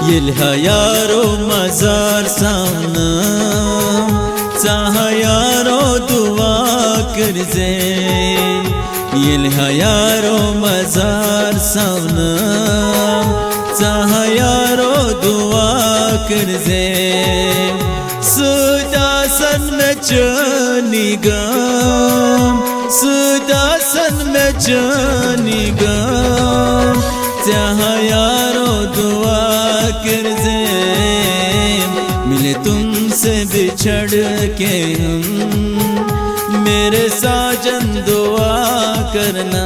يلها يارو مزار سامنم चाहा यारो दुआ कर जे يلها यारो मजार सामना चाहा यारो दुआ कर जे सुदासन में जानी गम सुदासन में जानी गम चाहा यारो दुआ कर जे मिले तुमसे बिछड़ के हम मेरे साजन दुआ करना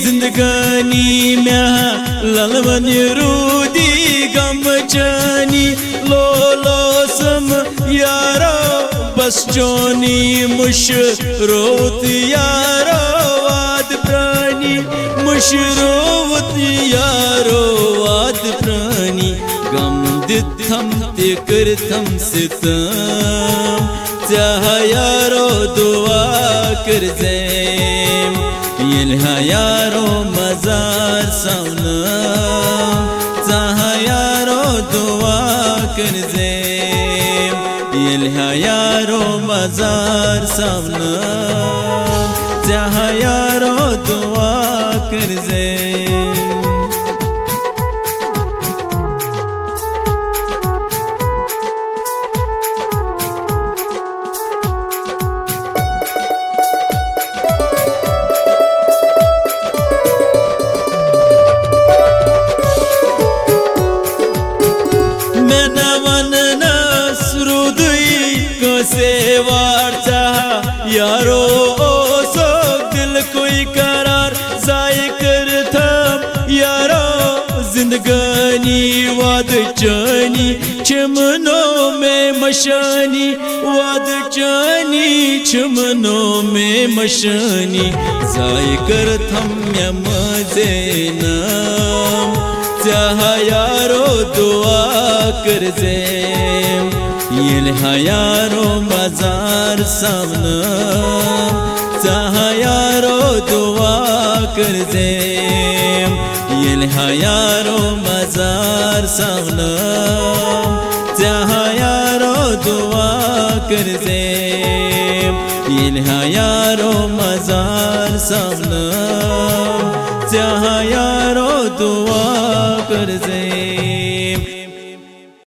जिंदगानी में ललवन रूदी गम जानी लो लो सम यारो बस जोनी मुशरोत यारो वाद प्राणी मुशरोत यारो वाद प्राणी गम दिथम ते करथम सितम चाह यारो दुआ कर जे يلها يارو مزار سونا चाहा यारो दुआ कर जे يلها यारो मजार सवना चाहा यारो दुआ कर जे सेवार चाह यारो सो दिल कोई करार जाय कर थम यारो जिंदगानी वाद जानी चमनों में मशानी वाद जानी चमनों में मशानी जाय कर थम या मजे नाम चाह यारो दुआ कर जे يلها यारो मजार सामना चाहा यारो दुआ कर जे يلها यारो मजार सामना चाहा यारो दुआ कर जे يلها यारो मजार सामना चाहा यारो दुआ कर जे